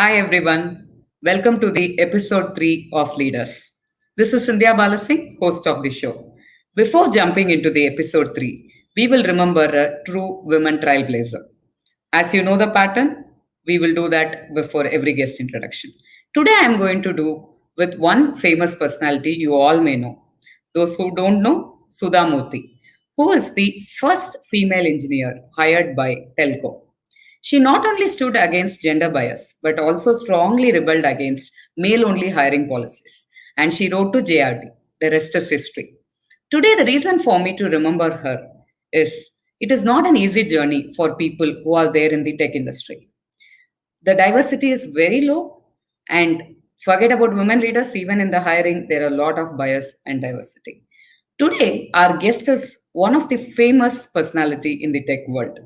Hi everyone, welcome to the episode 3 of Leaders. This is Scindia Balasingh, host of the show. Before jumping into the episode 3, we will remember a true women trailblazer. As you know the pattern, we will do that before every guest introduction. Today I am going to do with one famous personality you all may know. Those who don't know, Sudha Murthy, who is the first female engineer hired by Telco. She not only stood against gender bias, but also strongly rebelled against male only hiring policies. And she wrote to JRD. The rest is history. Today, the reason for me to remember her is it is not an easy journey for people who are there in the tech industry. The diversity is very low, and forget about women leaders, even in the hiring, there are a lot of bias and diversity. Today, our guest is one of the famous personality in the tech world.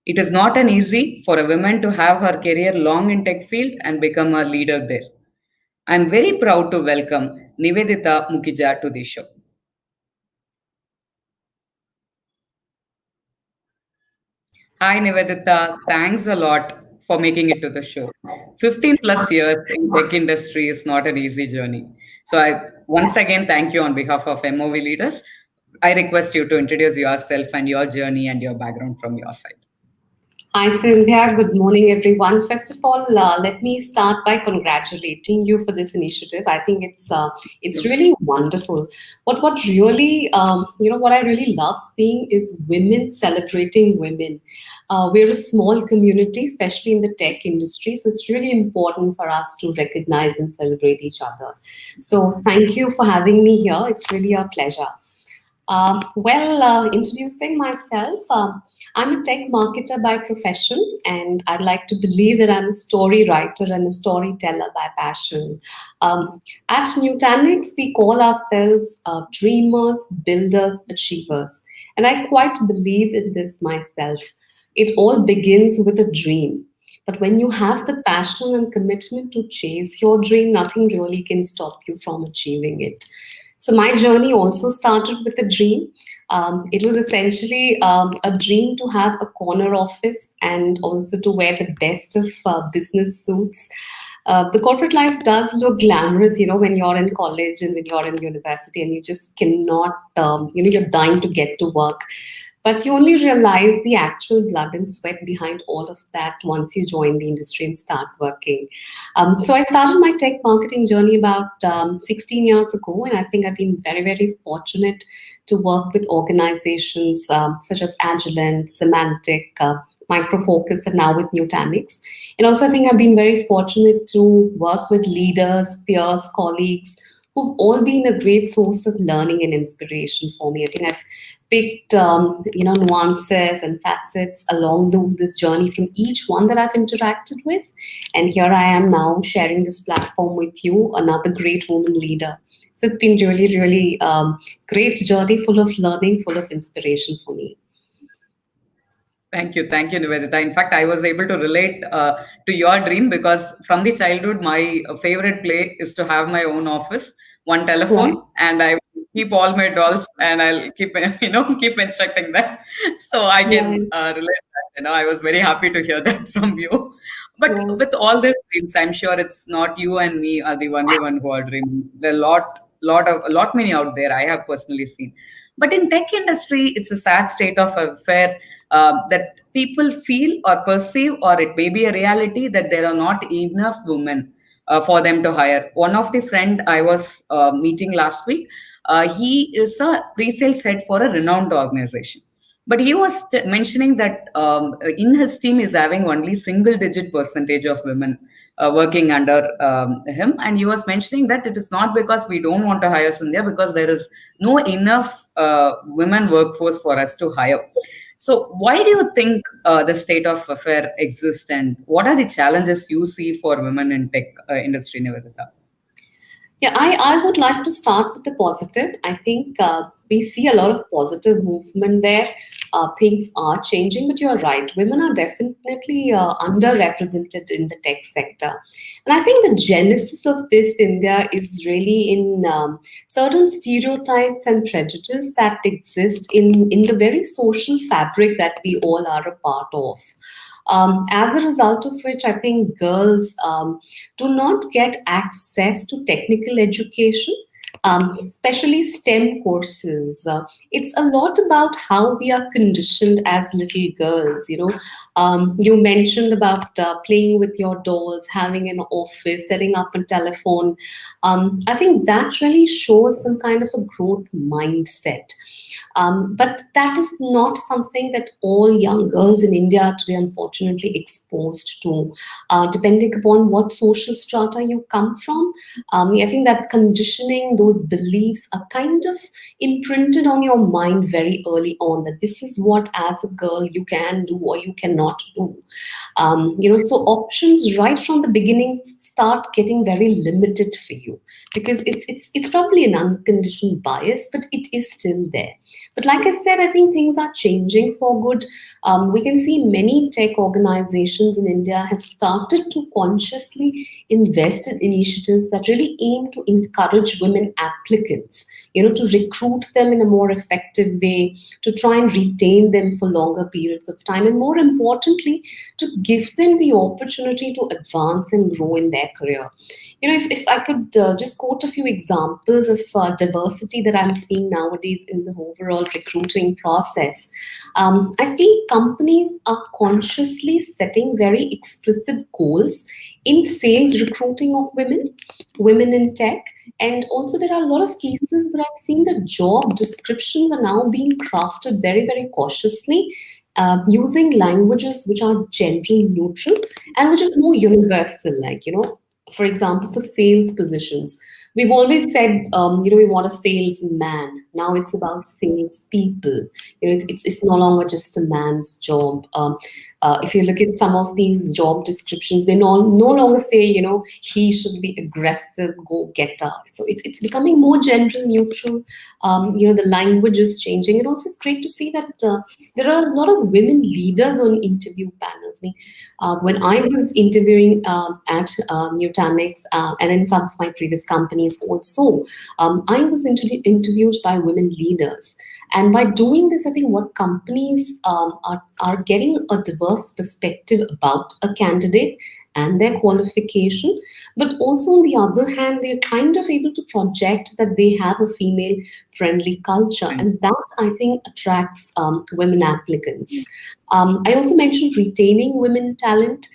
It is not an easy for a woman to have her career long in tech field and become a leader there. I'm very proud to welcome Nivedita Mukhija to the show. Hi Nivedita, thanks a lot for making it to the show. 15 plus years in tech industry is not an easy journey. So I once again thank you on behalf of MOV leaders. I request you to introduce yourself and your journey and your background from your side. Hi, Scindia. Good morning, everyone. First of all, let me start by congratulating you for this initiative. I think it's really wonderful. What really what I really love seeing is women celebrating women. We're a small community, especially in the tech industry, so it's really important for us to recognize and celebrate each other. So thank you for having me here. It's really a pleasure. Introducing myself, I'm a tech marketer by profession, and I'd like to believe that I'm a story writer and a storyteller by passion. At Nutanix, we call ourselves dreamers, builders, achievers, and I quite believe in this myself. It all begins with a dream. But when you have the passion and commitment to chase your dream, nothing really can stop you from achieving it. So my journey also started with a dream. It was essentially a dream to have a corner office and also to wear the best of business suits. The corporate life does look glamorous, when you're in college and when you're in university, and you just cannot, you're dying to get to work. But you only realize the actual blood and sweat behind all of that once you join the industry and start working. So I started my tech marketing journey about 16 years ago, and I think I've been very, very fortunate to work with organizations such as Agilent, Semantic, Micro Focus, and now with Nutanix. And also, I think I've been very fortunate to work with leaders, peers, colleagues who've all been a great source of learning and inspiration for me. I think I've picked nuances and facets along this journey from each one that I've interacted with, and here I am now sharing this platform with you, another great woman leader. So it's been really, really great journey, full of learning, full of inspiration for me. Thank you, Nivedita. In fact, I was able to relate to your dream because from the childhood, my favorite play is to have my own office, one telephone, Right. and I keep all my dolls, and I'll keep keep instructing them. So I can Right. relate that. I was very happy to hear that from you. But Right. with all these dreams, I'm sure it's not you and me are the only one who are dreaming. There are a lot many out there. I have personally seen. But in tech industry, it's a sad state of affair that people feel or perceive, or it may be a reality that there are not enough women for them to hire. One of the friend I was meeting last week, he is a pre-sales head for a renowned organization. But he was mentioning that in his team is having only single digit percentage of women working under him. And he was mentioning that it is not because we don't want to hire India, because there is no enough women workforce for us to hire. So why do you think the state of affair exists, and what are the challenges you see for women in tech industry, Nivedita? Yeah, I would like to start with the positive. I think we see a lot of positive movement there. Things are changing, but you're right. Women are definitely underrepresented in the tech sector. And I think the genesis of this, India, is really in certain stereotypes and prejudices that exist in the very social fabric that we all are a part of. As a result of which, I think girls do not get access to technical education, especially STEM courses. It's a lot about how we are conditioned as little girls. You mentioned about playing with your dolls, having an office, setting up a telephone. I think that really shows some kind of a growth mindset. But that is not something that all young girls in India are today, unfortunately, exposed to, depending upon what social strata you come from. I think that conditioning, those beliefs are kind of imprinted on your mind very early on, that this is what, as a girl, you can do or you cannot do. So options right from the beginning start getting very limited for you, because it's probably an unconditioned bias, but it is still there. But like I said, I think things are changing for good. We can see many tech organizations in India have started to consciously invest in initiatives that really aim to encourage women applicants, to recruit them in a more effective way, to try and retain them for longer periods of time, and more importantly, to give them the opportunity to advance and grow in their career. If I could just quote a few examples of diversity that I'm seeing nowadays in the overall recruiting process, I see companies are consciously setting very explicit goals in sales recruiting of women in tech. And also, there are a lot of cases where I've seen the job descriptions are now being crafted very, very cautiously, using languages which are gender neutral and which is more universal, for example, for sales positions. We've always said, we want a salesman. Now it's about salespeople. It's no longer just a man's job. If you look at some of these job descriptions, they no longer say, he should be aggressive, go-getter. So it's becoming more gender neutral. The language is changing. And also, it's great to see that there are a lot of women leaders on interview panels. I mean, when I was interviewing at Nutanix and in some of my previous companies also, I was interviewed by women leaders. And by doing this, I think what companies are getting a diverse perspective about a candidate and their qualification, but also on the other hand, they're kind of able to project that they have a female friendly culture, and that I think attracts women applicants. I also mentioned retaining women talent.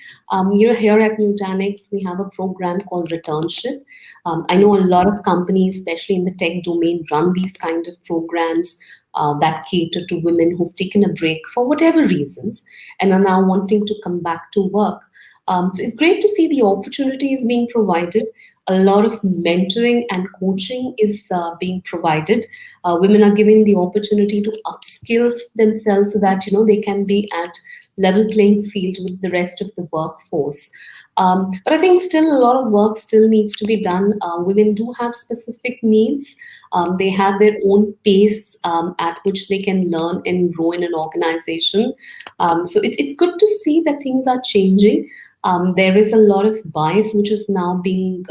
Here at Nutanix, we have a program called Returnship. I know a lot of companies, especially in the tech domain, run these kind of programs that cater to women who've taken a break for whatever reasons and are now wanting to come back to work. So it's great to see the opportunities being provided. A lot of mentoring and coaching is being provided. Women are given the opportunity to upskill themselves so that they can be at level playing field with the rest of the workforce. But I think still a lot of work still needs to be done. Women do have specific needs. They have their own pace at which they can learn and grow in an organization. So it's good to see that things are changing. There is a lot of bias which is now being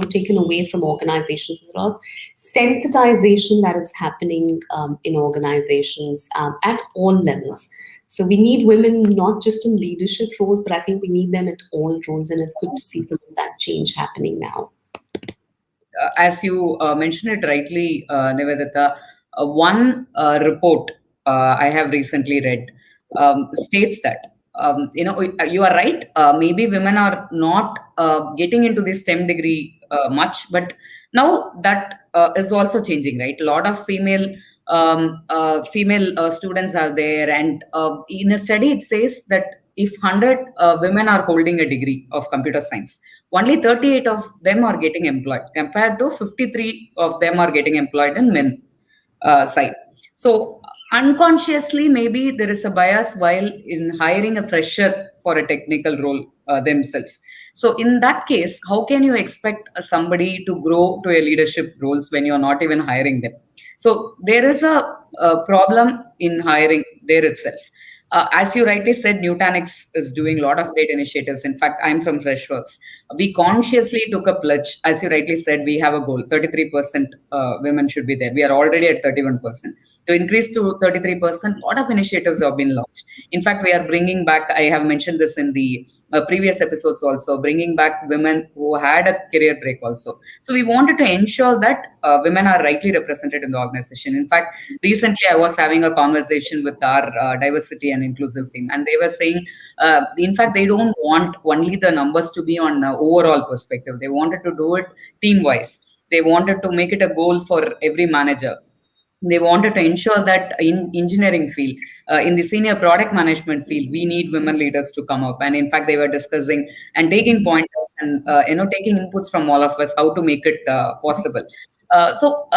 taken away from organizations. There's a lot of sensitization that is happening in organizations at all levels. So we need women not just in leadership roles, but I think we need them at all roles, and it's good to see some of that change happening now. As you mentioned it rightly, Nivedita, one report I have recently read states that you are right. Maybe women are not getting into this STEM degree much, but now that is also changing, right? A lot of female students are there, and in a study it says that if 100 women are holding a degree of computer science, only 38 of them are getting employed, compared to 53 of them are getting employed in men side. So unconsciously, maybe there is a bias while in hiring a fresher for a technical role themselves. So in that case, how can you expect somebody to grow to a leadership roles when you're not even hiring them? So there is a problem in hiring there itself. As you rightly said, Nutanix is doing a lot of great initiatives. In fact, I'm from Freshworks. We consciously took a pledge. As you rightly said, we have a goal: 33% women should be there. We are already at 31%. To increase to 33%, a lot of initiatives have been launched. In fact, we are bringing back, I have mentioned this in the previous episodes also, bringing back women who had a career break also. So we wanted to ensure that women are rightly represented in the organization. In fact, recently I was having a conversation with our diversity and inclusive team, and they were saying, in fact, they don't want only the numbers to be on overall perspective. They wanted to do it team wise. They wanted to make it a goal for every manager. They wanted to ensure that in engineering field, in the senior product management field, we need women leaders to come up. And in fact, they were discussing and taking pointers and taking inputs from all of us how to make it possible. So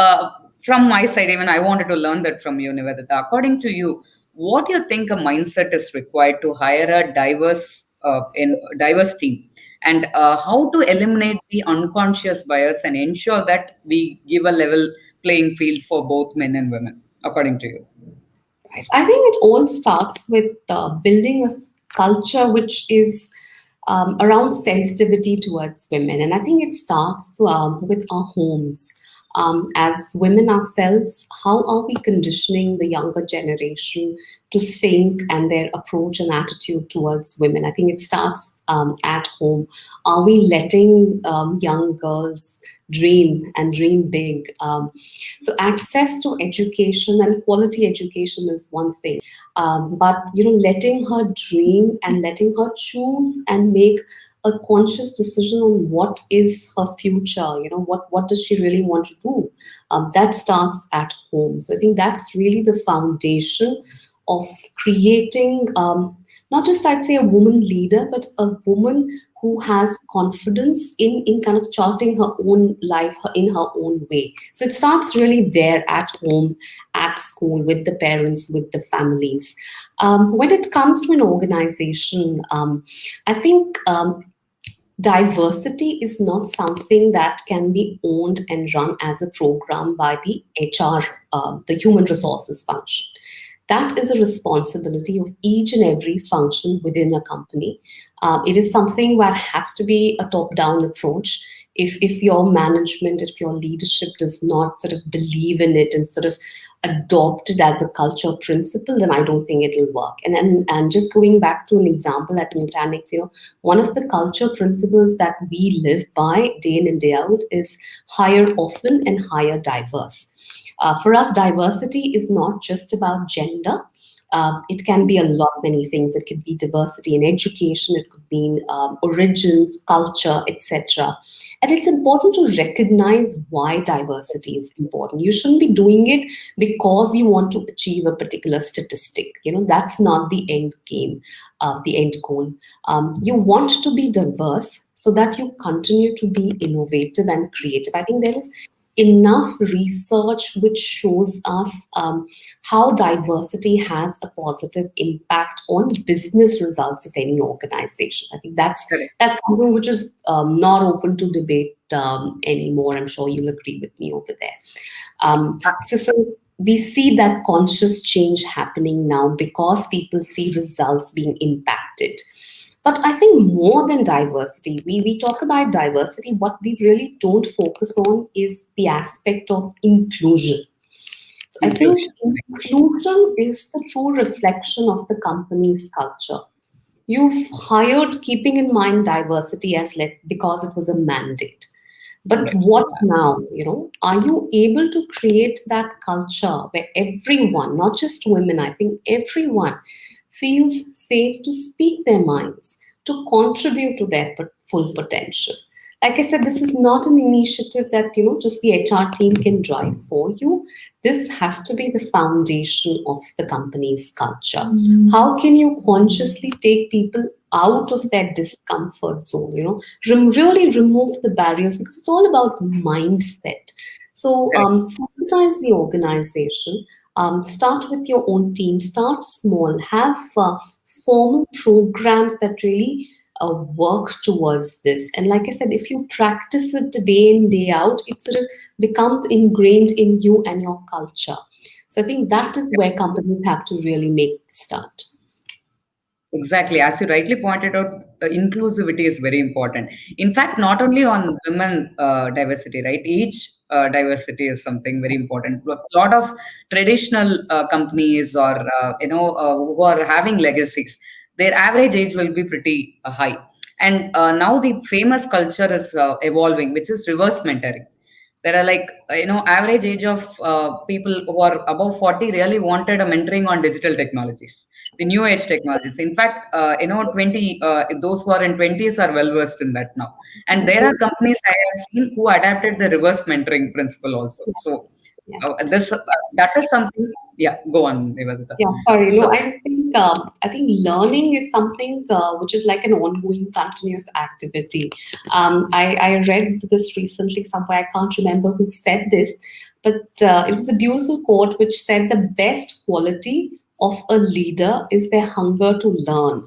from my side, even I wanted to learn that from you, Nivedita. According to you, what do you think a mindset is required to hire a diverse team, and how to eliminate the unconscious bias and ensure that we give a level playing field for both men and women, according to you? Right. I think it all starts with building a culture which is around sensitivity towards women. And I think it starts with our homes. As women ourselves, how are we conditioning the younger generation to think and their approach and attitude towards women? I think it starts at home. Are we letting young girls dream and dream big? So access to education and quality education is one thing, but letting her dream and letting her choose and make a conscious decision on what is her future, what does she really want to do, that starts at home. So I think that's really the foundation of creating not just, I'd say, a woman leader, but a woman who has confidence in kind of charting her own life in her own way. So it starts really there at home, at school, with the parents, with the families. When it comes to an organization, I think diversity is not something that can be owned and run as a program by the HR, the human resources function. That is a responsibility of each and every function within a company. It is something that has to be a top-down approach. If your management, if your leadership does not sort of believe in it and sort of adopt it as a culture principle, then I don't think it'll work. And just going back to an example at Nutanix, one of the culture principles that we live by day in and day out is hire often and hire diverse. For us, diversity is not just about gender. It can be a lot many things. It could be diversity in education. It could mean origins, culture, etc. And it's important to recognize why diversity is important. You shouldn't be doing it because you want to achieve a particular statistic. That's not the end game, the end goal. You want to be diverse so that you continue to be innovative and creative. I think there is enough research which shows us how diversity has a positive impact on business results of any organization. I think that's something which is not open to debate anymore. I'm sure you'll agree with me over there. So we see that conscious change happening now because people see results being impacted. But I think more than diversity, we talk about diversity, what we really don't focus on is the aspect of inclusion. So I think inclusion is the true reflection of the company's culture. You've hired keeping in mind diversity because it was a mandate. But what now? Are you able to create that culture where everyone, not just women, I think everyone feels safe to speak their minds, to contribute to their full potential? Like I said, this is not an initiative that just the HR team can drive for you. This has to be the foundation of the company's culture. Mm-hmm. How can you consciously take people out of their discomfort zone? Really remove the barriers, because it's all about mindset. So sensitize the organization. Start with your own team. Start small. Have formal programs that really work towards this. And like I said, if you practice it day in, day out, it sort of becomes ingrained in you and your culture. So I think that is where companies have to really make the start. Exactly. As you rightly pointed out, inclusivity is very important. In fact, not only on women diversity, right? Age diversity is something very important. A lot of traditional companies or, who are having legacies, their average age will be pretty high. And now the famous culture is evolving, which is reverse mentoring. There are like, average age of people who are above 40 really wanted a mentoring on digital technologies, the new age technologies. In fact, 20 those who are in 20s are well versed in that now. And there are companies I have seen who adapted the reverse mentoring principle also. So Yeah. this that is something. Yeah, go on, Nivedita. Yeah, sorry. No, So I think learning is something which is like an ongoing, continuous activity. I read this recently somewhere. I can't remember who said this, but it was a beautiful quote which said the best quality of a leader is their hunger to learn.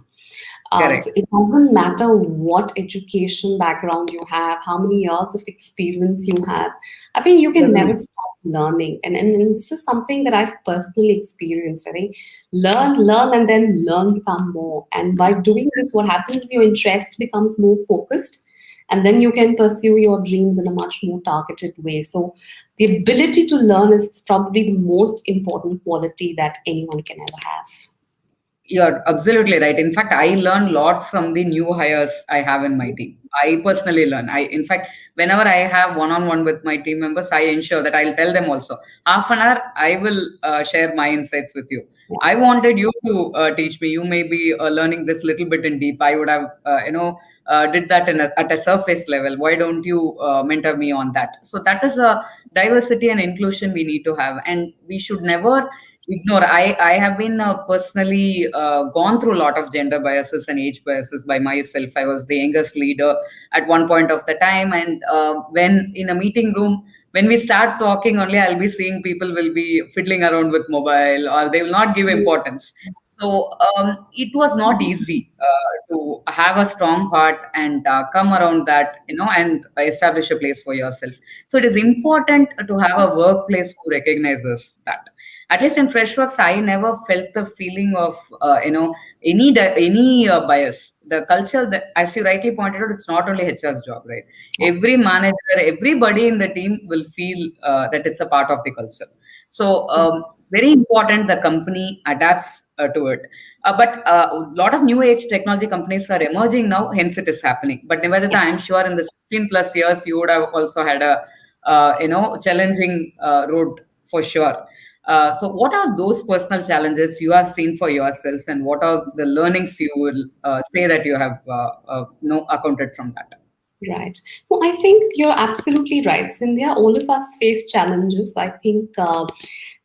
So correct. it doesn't matter what education background you have, how many years of experience you have. I think you can never Doesn't. stop learning. And this is something that I've personally experienced. I think learn, and then learn some more. And by doing this, what happens is your interest becomes more focused. And then you can pursue your dreams in a much more targeted way. So, the ability to learn is probably the most important quality that anyone can ever have. You're absolutely right. In fact, I learn a lot from the new hires I have in my team. I personally learn. In fact, whenever I have one-on-one with my team members, I ensure that I'll tell them also. Half an hour, I will share my insights with you. I wanted you to teach me. You may be learning this little bit in deep. I would have, did that at a surface level. Why don't you mentor me on that? So that is a diversity and inclusion we need to have, and we should never ignore. I have been personally gone through a lot of gender biases and age biases by myself. I was the youngest leader at one point of the time, and when in a meeting room, when we start talking only, I'll be seeing people will be fiddling around with mobile, or they will not give importance. So it was not easy to have a strong heart and come around that, and establish a place for yourself. So it is important to have a workplace who recognizes that. At least in Freshworks, I never felt the feeling of any bias. The culture, that, as you rightly pointed out, it's not only HR's job, right? Every manager, everybody in the team will feel that it's a part of the culture. So very important the company adapts to it. But a lot of new age technology companies are emerging now, hence it is happening. But Nivedita, I'm sure in the 16 plus years, you would have also had a challenging road for sure. So, what are those personal challenges you have seen for yourselves, and what are the learnings you will say that you have accounted from that? Right. Well, I think you're absolutely right, Cynthia. All of us face challenges. I think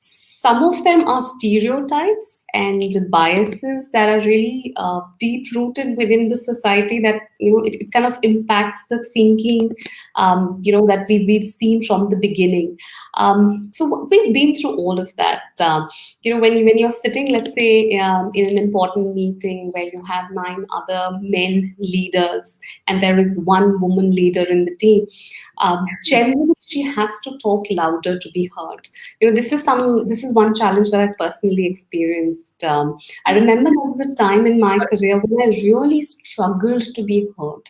some of them are stereotypes and biases that are really deep rooted within the society, that it kind of impacts the thinking that we've seen from the beginning. So we've been through all of that. When you're sitting, let's say, in an important meeting where you have 9 other men leaders and there is one woman leader in the team, generally she has to talk louder to be heard. This is one challenge that I've personally experienced. I remember there was a time in my career when I really struggled to be heard,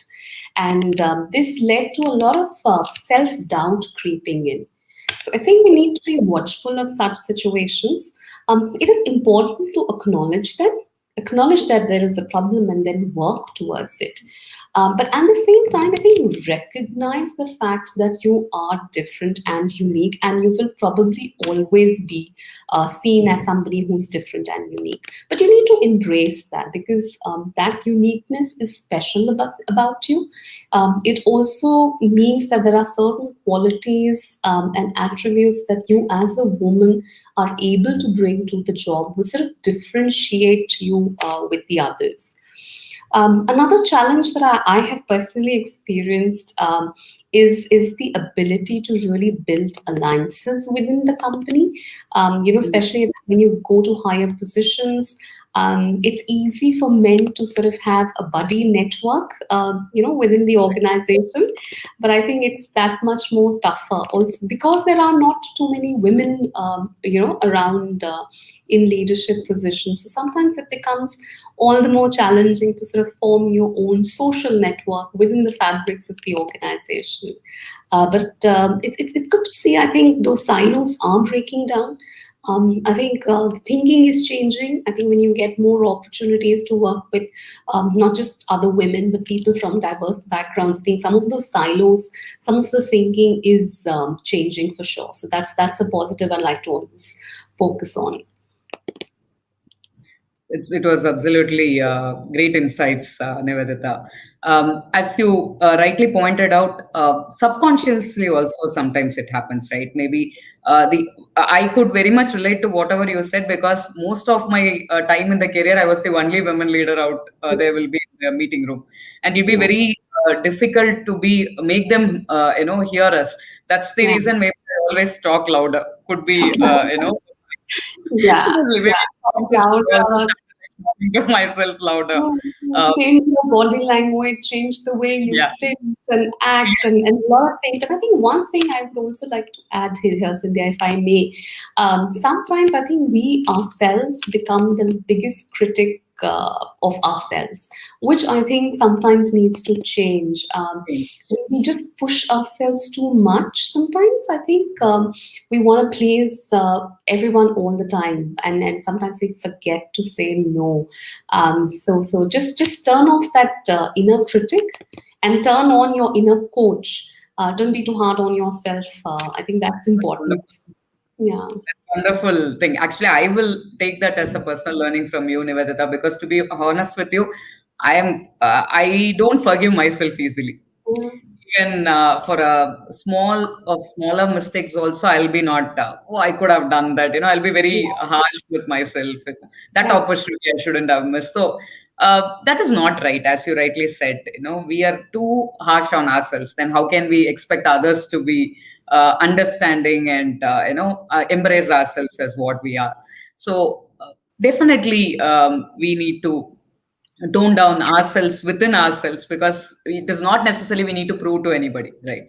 and this led to a lot of self-doubt creeping in. So I think we need to be watchful of such situations. It is important to acknowledge that there is a problem, and then work towards it. But at the same time, I think recognize the fact that you are different and unique, and you will probably always be seen as somebody who's different and unique. But you need to embrace that, because that uniqueness is special about you. It also means that there are certain qualities and attributes that you as a woman are able to bring to the job, which sort of differentiate you with the others. Another challenge that I have personally experienced is the ability to really build alliances within the company. Especially when you go to higher positions, It's easy for men to sort of have a buddy network, within the organization, but I think it's that much more tougher also because there are not too many women, around in leadership positions. So sometimes it becomes all the more challenging to sort of form your own social network within the fabrics of the organization. But it's good to see. I think those silos are breaking down. I think thinking is changing. I think when you get more opportunities to work with not just other women, but people from diverse backgrounds, I think some of those silos, some of the thinking is changing for sure. So that's a positive I'd like to always focus on. It was absolutely great insights, Nivedita. As you rightly pointed out, subconsciously also sometimes it happens, right? Maybe the I could very much relate to whatever you said because most of my time in the career, I was the only women leader out there will be in the meeting room, and it'll be Yeah. very difficult to make them hear us. That's the Yeah. reason maybe I always talk louder. Could be Yeah. maybe Yeah. consciously I also Louder. started talking to myself louder. Uh, Change your body language, change the way you yeah. sit and act, and a lot of things. And I think one thing I would also like to add here, Cynthia, if I may, sometimes I think we ourselves become the biggest critic of ourselves, which I think sometimes needs to change. We just push ourselves too much sometimes. I think we want to please everyone all the time, and sometimes we forget to say no. So just turn off that inner critic and turn on your inner coach. Don't be too hard on yourself. I think that's important. Yeah. Wonderful thing. Actually, I will take that as a personal learning from you, Nivedita, because to be honest with you, I don't forgive myself easily. Mm. Even for a smaller mistakes also, I'll be not, oh, I could have done that. I'll be very Yeah. harsh with myself. That Yeah. opportunity I shouldn't have missed. So that is not right, as you rightly said. We are too harsh on ourselves. Then how can we expect others to be understanding and embrace ourselves as what we are? So definitely we need to tone down ourselves within ourselves because it is not necessarily we need to prove to anybody, right?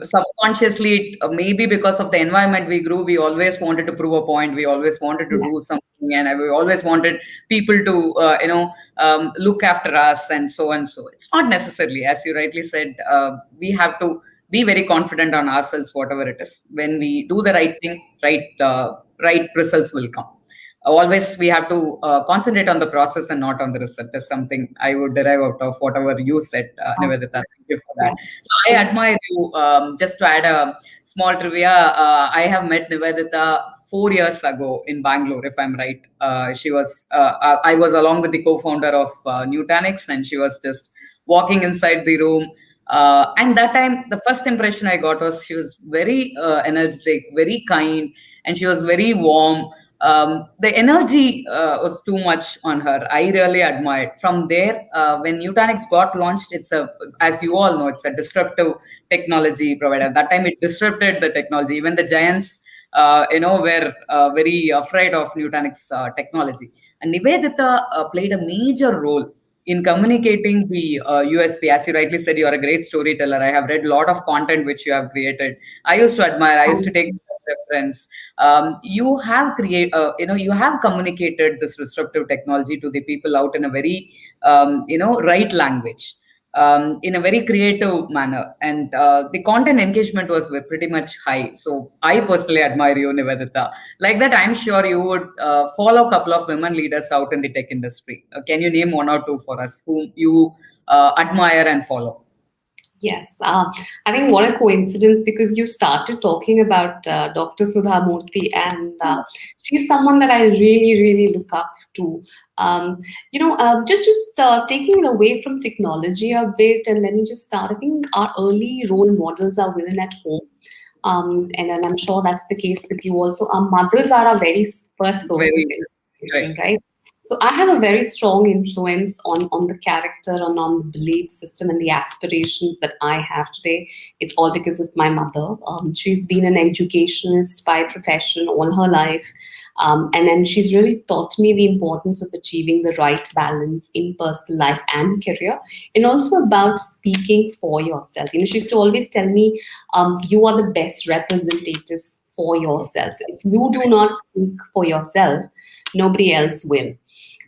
Subconsciously, maybe because of the environment we grew, we always wanted to prove a point, we always wanted to Yeah. do something, and we always wanted people to look after us and so and so. It's not necessarily, as you rightly said, we have to be very confident on ourselves, whatever it is. When we do the right thing, right results will come. Always we have to concentrate on the process and not on the result. Is something I would derive out of whatever you said, Nivedita. Thank you for Yeah. that. So I admire you. Just to add a small trivia, I have met Nivedita 4 years ago in Bangalore, if I'm right. She was I was along with the co-founder of Nutanix, and she was just walking inside the room. And that time, the first impression I got was she was very energetic, very kind, and she was very warm. The energy was too much on her. I really admired. From there, when Nutanix got launched, as you all know, it's a disruptive technology provider. That time, it disrupted the technology. Even the giants, were very afraid of Nutanix technology. And Nivedita played a major role in communicating the USP. As you rightly said, you are a great storyteller. I have read a lot of content which you have created. I used to admire. I used to take reference. You have communicated this disruptive technology to the people out in a very right language, in a very creative manner, and the content engagement was pretty much high. So I personally admire you, Nivedita. Like that, I'm sure you would follow a couple of women leaders out in the tech industry. Can you name one or two for us whom you admire and follow? Yes, I think what a coincidence because you started talking about Dr. Sudha Murthy, and she's someone that I really, really look up to. Just taking it away from technology a bit, and let me just start. I think our early role models are women at home. And I'm sure that's the case with you also. Our mothers are our very first source of Very right. inspiration, right? So I have a very strong influence on the character and on the belief system and the aspirations that I have today. It's all because of my mother. She's been an educationist by profession all her life. And then she's really taught me the importance of achieving the right balance in personal life and career, and also about speaking for yourself. She used to always tell me, you are the best representative for yourself. So if you do not speak for yourself, nobody else will.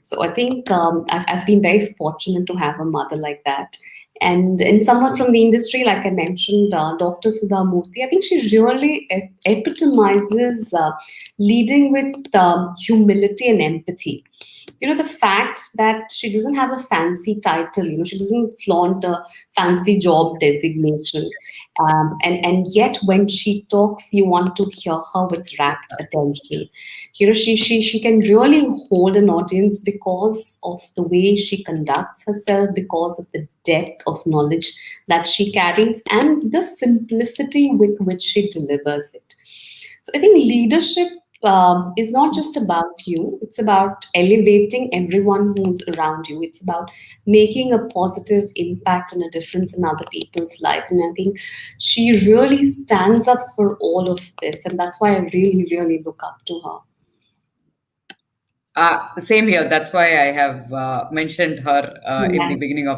So I think I've been very fortunate to have a mother like that. And someone from the industry, like I mentioned, Dr. Sudha Murthy, I think she really epitomizes leading with humility and empathy. The fact that she doesn't have a fancy title, she doesn't flaunt a fancy job designation, and yet when she talks, you want to hear her with rapt attention. She can really hold an audience because of the way she conducts herself, because of the depth of knowledge that she carries, and the simplicity with which she delivers it. So I think leadership is not just about you, it's about elevating everyone who's around you. It's about making a positive impact and a difference in other people's life. And I think she really stands up for all of this. And that's why I really, really look up to her. Same here. That's why I have mentioned her in Yeah. the beginning of.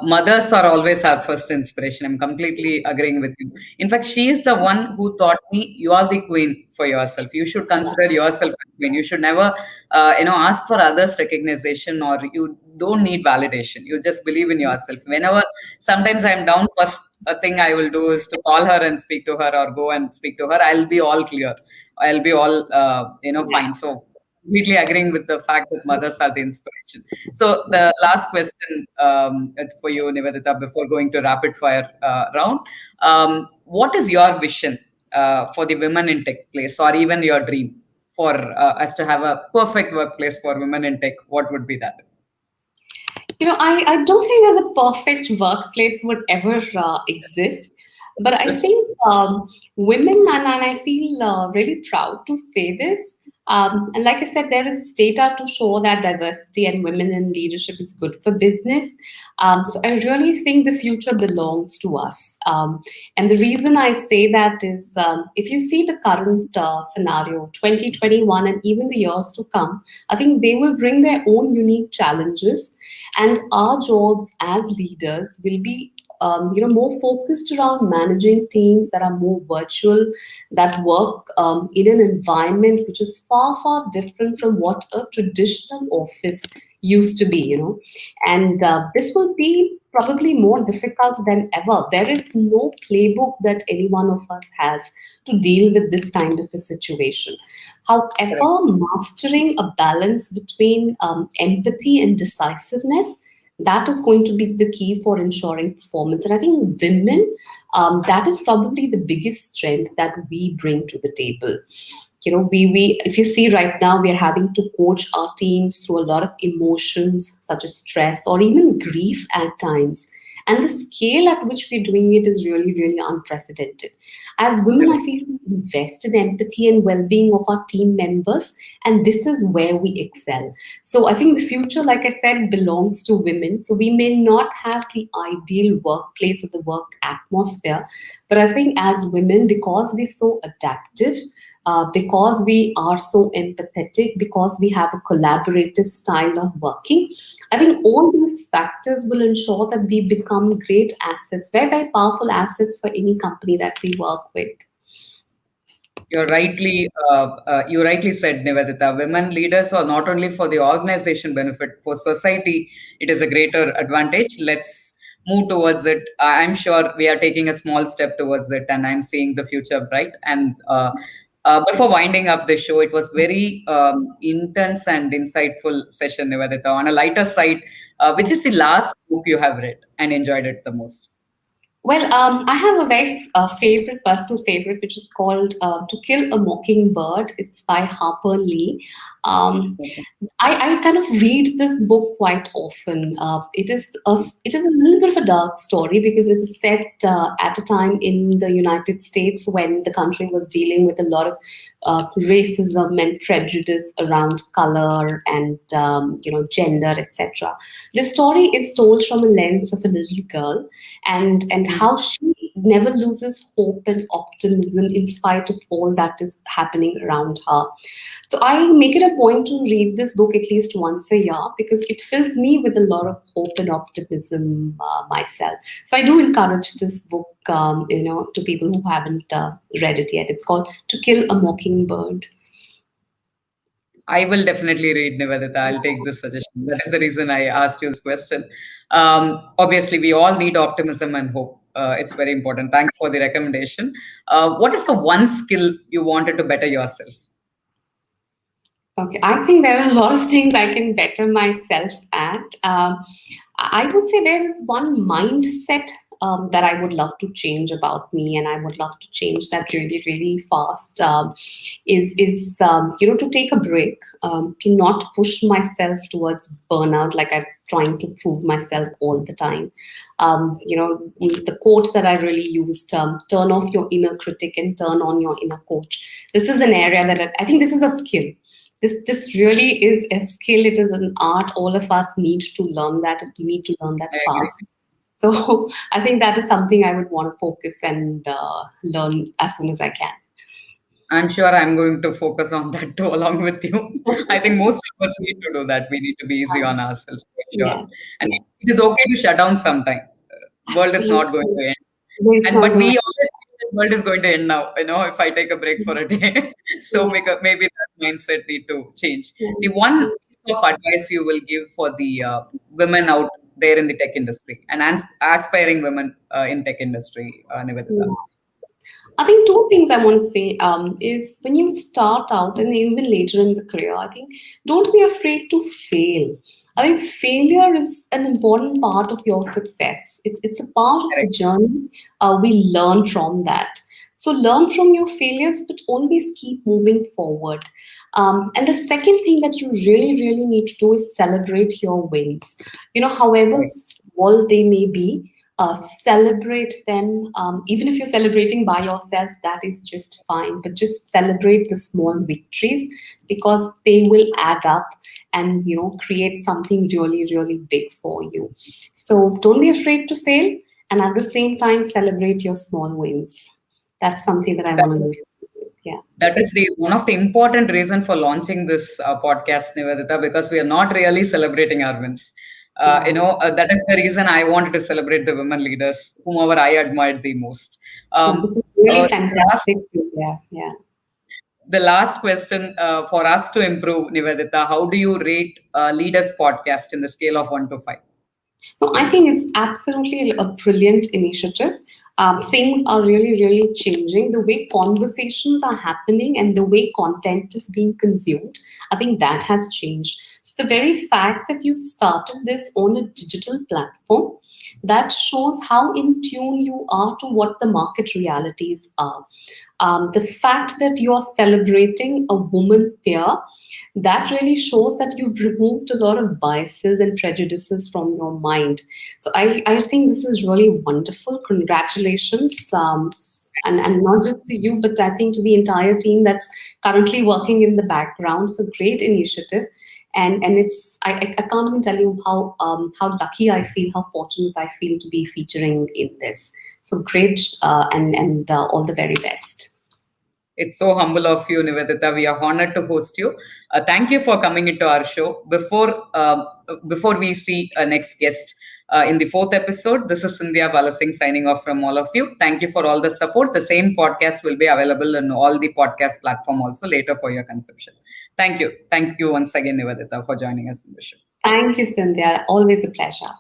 Mothers are always our first inspiration. I'm completely agreeing with you. In fact, she is the one who taught me you are the queen for yourself. You should consider yourself as queen. You should never, ask for others' recognition, or you don't need validation. You just believe in yourself. Whenever, sometimes I'm down, first thing I will do is to call her and speak to her, or go and speak to her. I'll be all clear. I'll be all, Yeah. fine. So completely agreeing with the fact that mothers are the inspiration. So the last question for you, Nivedita, before going to rapid fire round, what is your vision for the women in tech place, or even your dream for us to have a perfect workplace for women in tech? What would be that? I don't think as a perfect workplace would ever exist. But I think women, and I feel really proud to say this. And like I said, there is data to show that diversity and women in leadership is good for business. So I really think the future belongs to us. And the reason I say that is if you see the current scenario, 2021, and even the years to come, I think they will bring their own unique challenges. And our jobs as leaders will be more focused around managing teams that are more virtual, that work in an environment which is far, far different from what a traditional office used to be. And this will be probably more difficult than ever. There is no playbook that any one of us has to deal with this kind of a situation. Correct. However, mastering a balance between empathy and decisiveness, that is going to be the key for ensuring performance. And I think women, that is probably the biggest strength that we bring to the table. We if you see right now, we are having to coach our teams through a lot of emotions such as stress or even grief at times. And the scale at which we're doing it is really, really unprecedented. As women, I feel we invest in empathy and well-being of our team members, and this is where we excel. So I think the future, like I said, belongs to women. So we may not have the ideal workplace or the work atmosphere, but I think as women, because we're so adaptive, because we are so empathetic, because we have a collaborative style of working, I think all these factors will ensure that we become great assets, very, very powerful assets for any company that we work with. You rightly said, Nivedita. Women leaders are not only for the organization benefit, for society, it is a greater advantage. Let's move towards it. I'm sure we are taking a small step towards it, and I'm seeing the future bright. And before winding up the show, it was very intense and insightful session, Nivedita. On a lighter side, which is the last book you have read and enjoyed it the most? Well, I have a very favorite, personal favorite, which is called "To Kill a Mockingbird." It's by Harper Lee. Um, Okay. I kind of read this book quite often. It is a little bit of a dark story because it is set at a time in the United States when the country was dealing with a lot of racism and prejudice around color and gender, etc. This story is told from a lens of a little girl and Mm. how she never loses hope and optimism in spite of all that is happening around her. So I make it a point to read this book at least once a year because it fills me with a lot of hope and optimism myself. So I do encourage this book, to people who haven't read it yet. It's called To Kill a Mockingbird. I will definitely read Nivedita. I'll take this suggestion. That is the reason I asked you this question. Obviously, we all need optimism and hope. It's very important. Thanks for the recommendation. What is the one skill you wanted to better yourself? Okay, I think there are a lot of things I can better myself at. I would say there is one mindset that I would love to change about me, and I would love to change that really, really fast. Is to take a break, to not push myself towards burnout, like I'm trying to prove myself all the time. The quote that I really used: "Turn off your inner critic and turn on your inner coach." This is an area that I think this is a skill. This really is a skill. It is an art. All of us need to learn that, and we need to learn that I agree. fast. So I think that is something I would want to focus and learn as soon as I can. I'm sure I'm going to focus on that too, along with you. I think most of us need to do that. We need to be easy on ourselves for sure. Yeah, And yeah, it is okay to shut down sometime. World is not going absolutely. to end. No, it's And not but we going. always think the world is going to end now, if I take a break for a day. So Yeah, maybe that mindset need to change. yeah, The one piece of advice you will give for the women out there in the tech industry and aspiring women in tech industry, Nivedita. yeah. I think two things I want to say is when you start out and even later in the career, I think don't be afraid to fail. I think failure is an important part of your success. It's a part of the Correct. journey. We learn from that. So learn from your failures, but always keep moving forward. And the second thing that you really, really need to do is celebrate your wins. However Correct. small they may be, celebrate them. Even if you're celebrating by yourself, that is just fine. But just celebrate the small victories because they will add up and create something really, really big for you. So don't be afraid to fail, and at the same time, celebrate your small wins. That's something that I That want to is leave. Yeah. that is the one of the important reason for launching this podcast, Nivedita, because we are not really celebrating our wins. Yeah. That is the reason I wanted to celebrate the women leaders, whomever I admired the most. Yeah, this Um, is really last, fantastic. Yeah, yeah. the last question for us to improve, Nivedita, how do you rate Leaders podcast in the scale of 1 to 5? No, I think it's absolutely a brilliant initiative. Things are really, really changing. The way conversations are happening and the way content is being consumed, I think that has changed. So the very fact that you've started this on a digital platform, that shows how in tune you are to what the market realities are. The fact that you are celebrating a woman peer, that really shows that you've removed a lot of biases and prejudices from your mind. So I think this is really wonderful. Congratulations. And not just to you, but I think to the entire team that's currently working in the background. So great initiative. And it's I can't even tell you how lucky I feel, how fortunate I feel to be featuring in this. So great and all the very best. It's so humble of you, Nivedita. We are honored to host you. Thank you for coming into our show. Before we see a next guest in the fourth episode, this is Scindia Balasingh signing off from all of you. Thank you for all the support. The same podcast will be available on all the podcast platform also later for your consumption. Thank you. Thank you once again, Nivedita, for joining us in the show. Thank you, Cynthia. Always a pleasure.